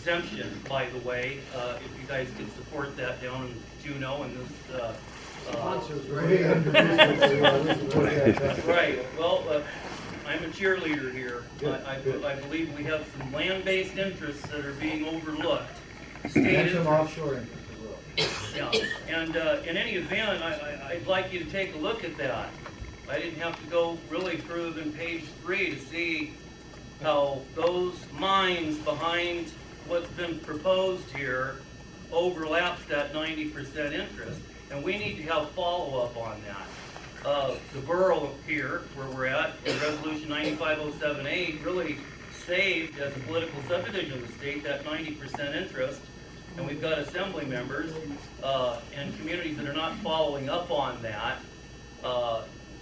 exemption, by the way, if you guys could support that down in Juneau and this. Right. Well, I'm a cheerleader here. I believe we have some land-based interests that are being overlooked. And some offshore interests as well. Yeah, and in any event, I'd like you to take a look at that. I didn't have to go really further than page 3 to see how those mines behind what's been proposed here overlaps that 90% interest, and we need to have follow-up on that. The borough here, where we're at, in Resolution 95078, really saved, as a political subdivision of the state, that 90% interest, and we've got assembly members and communities that are not following up on that,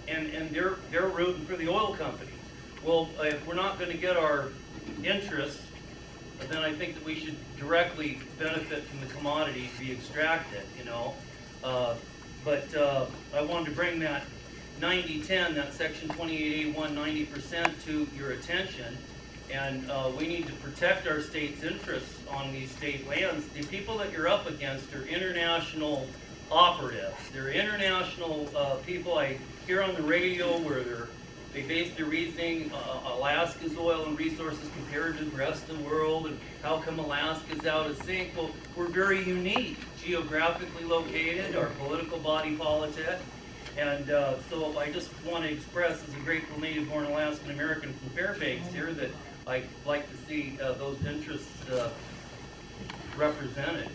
and they're rooting for the oil companies. Well, if we're not going to get our interest, then I think that we should directly benefit from the commodity to be extracted, you know. But I wanted to bring that 90-10, that section 28A1, 90% to your attention. And we need to protect our state's interests on these state lands. The people that you're up against are international operatives. They're international people. I hear on the radio where they base their reasoning, Alaska's oil and resources compared to the rest of the world, and how come Alaska's out of sync? Well, we're very unique, geographically located, our political body politic, and so I just want to express, as a grateful native-born Alaskan American from Fairbanks here, that I'd like to see those interests represented.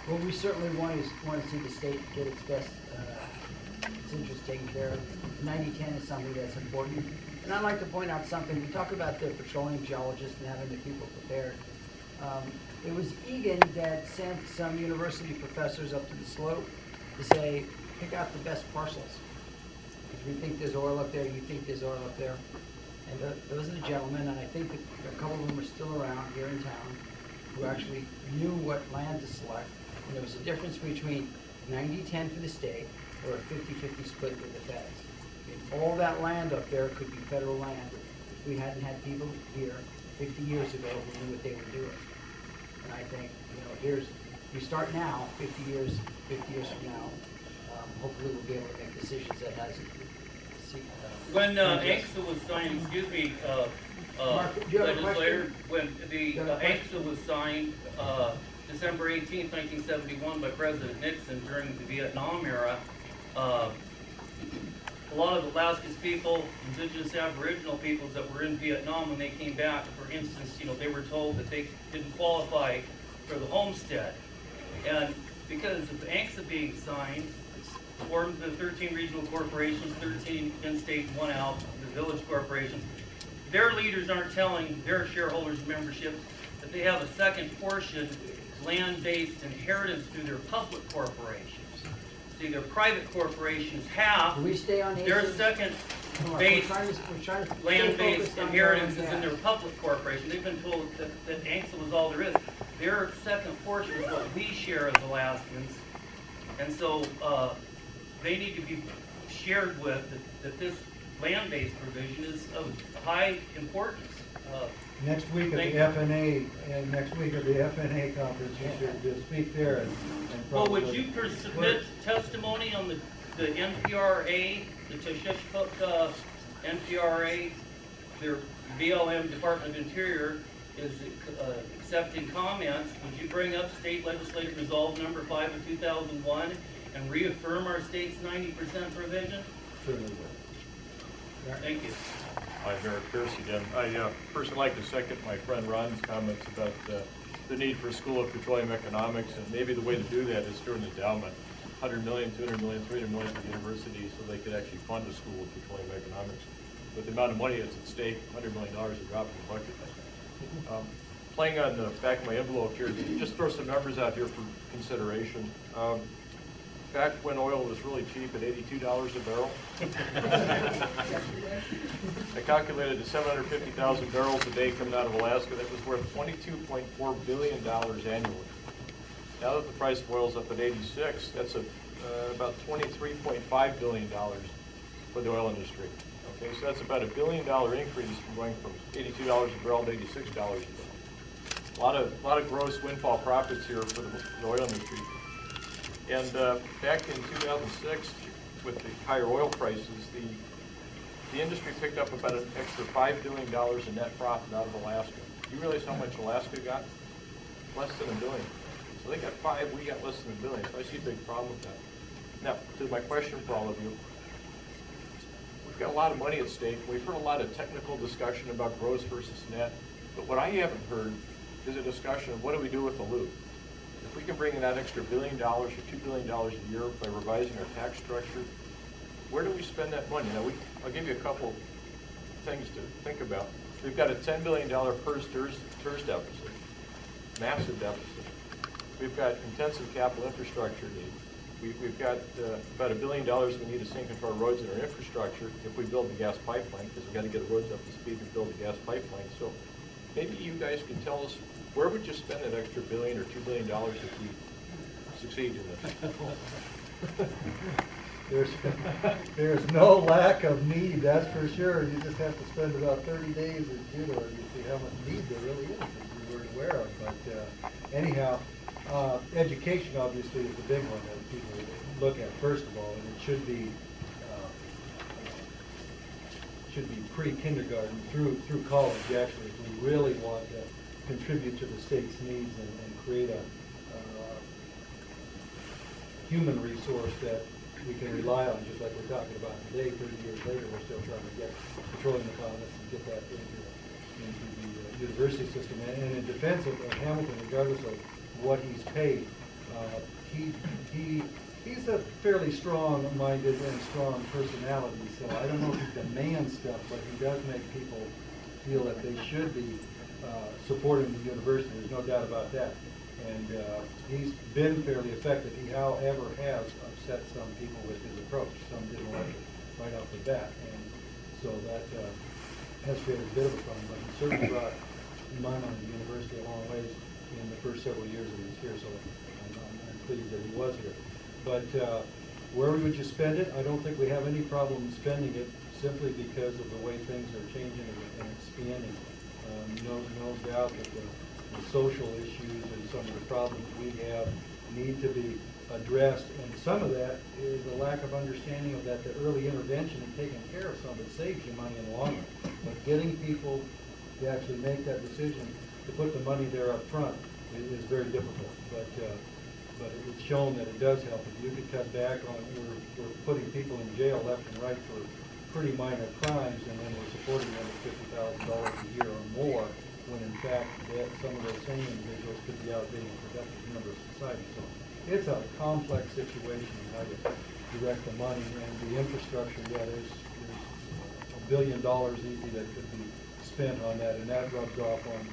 Well, we certainly want to see the state get its best its interest taken care of. 90-10 is something that's important. And I'd like to point out something. We talk about the petroleum geologists and having the people prepared. It was Egan that sent some university professors up to the slope to say, pick out the best parcels. Because we think there's oil up there, you think there's oil up there. And those are the gentlemen, and I think that a couple of them are still around here in town, who actually knew what land to select. And there was a difference between 90-10 for the state or a 50-50 split with the feds. And all that land up there could be federal land if we hadn't had people here 50 years ago who knew what they were doing. And I think, you know, we start now, 50 years from now, hopefully we'll be able to make decisions that has when ANCSA was signed, excuse me, legislator, when the ANCSA was signed December 18, 1971 by President Nixon during the Vietnam era, a lot of Alaska's people, indigenous Aboriginal peoples that were in Vietnam when they came back, for instance, they were told that they didn't qualify for the homestead. And because of ANCSA being signed, formed the 13 regional corporations, 13 in-state, 1 out, the village corporations. Their leaders aren't telling their shareholders and membership that they have a second portion land-based inheritance through their public corporations. See, their private corporations have their second based land-based inheritance is in their public corporation. They've been told that ANCSA was all there is. Their second portion is what we share as Alaskans. And so they need to be shared with that this land-based provision is of high importance. Next week at the FNA, and next week at the FNA conference, you should speak there. And well, would you submit testimony on the NPRA, the Tashishpuk NPRA, their BLM Department of Interior is accepting comments? Would you bring up State Legislative Resolve Number 5 of 2001 and reaffirm our state's 90% provision? Certainly will. Thank you. Hi, Mayor Pierce again. I first would like to second my friend Ron's comments about the need for a School of Petroleum Economics, and maybe the way to do that is through an endowment, $100 million, $200 million, $300 million for the university, so they could actually fund a School of Petroleum Economics. With the amount of money that's at stake, $100 million is a drop in the bucket. Playing on the back of my envelope here, just throw some numbers out here for consideration. Back when oil was really cheap at $82 a barrel, I calculated that 750,000 barrels a day coming out of Alaska, that was worth $22.4 billion annually. Now that the price of oil is up at 86, that's about $23.5 billion for the oil industry. Okay, so that's about $1 billion increase from going from $82 a barrel to $86 a barrel. A lot of gross windfall profits here for the oil industry. And back in 2006, with the higher oil prices, the industry picked up about an extra $5 billion in net profit out of Alaska. You realize how much Alaska got? Less than $1 billion. So they got 5, we got less than $1 billion. So I see a big problem with that. Now, to my question for all of you, we've got a lot of money at stake. We've heard a lot of technical discussion about gross versus net, but what I haven't heard is a discussion of what do we do with the loop. If we can bring in that extra $1 billion or $2 billion a year by revising our tax structure, where do we spend that money? Now, I'll give you a couple things to think about. We've got a $10 billion PERS deficit, massive deficit. We've got intensive capital infrastructure needs. We've got about $1 billion we need to sink into our roads and our infrastructure if we build the gas pipeline, because we've got to get the roads up to speed to build the gas pipeline. So maybe you guys can tell us, where would you spend that extra $1 billion or $2 billion if we succeed in this? There's no lack of need, that's for sure. You just have to spend about 30 days at judo and you see how much need there really is that you weren't aware of. But anyhow, education obviously is the big one that people look at first of all, and it should be pre-kindergarten through college actually, if we really want to contribute to the state's needs and create a human resource that we can rely on, just like we're talking about today. 30 years later, we're still trying to get petroleum economists and get that into the university system. And in defense of Hamilton, regardless of what he's paid, he's a fairly strong-minded and strong personality. So I don't know if he demands stuff, but he does make people feel that they should be supporting the university. There's no doubt about that. And he's been fairly effective. He, however, has upset some people with his approach. Some didn't like it right off the bat. And so that has created a bit of a problem. But he certainly brought, in my mind, the university a long ways in the first several years that he was here. So I'm pleased that he was here. But where would you spend it? I don't think we have any problem spending it simply because of the way things are changing and expanding. No doubt that the social issues and some of the problems we have need to be addressed, and some of that is a lack of understanding of that the early intervention and taking care of some of it saves you money in the long run. But getting people to actually make that decision to put the money there up front is very difficult. But it's shown that it does help. If you could cut back on, we're putting people in jail left and right for pretty minor crimes, and then we're supporting them with $50,000 a year or more, when in fact some of those same individuals could be out being a productive member of society. So it's a complex situation in how you direct the money and the infrastructure. Yeah, there's $1 billion easy that could be spent on that, and that rubs off on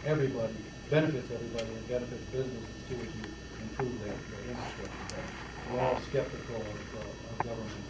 everybody, benefits everybody, and benefits businesses too as you improve that infrastructure. But we're all skeptical of government.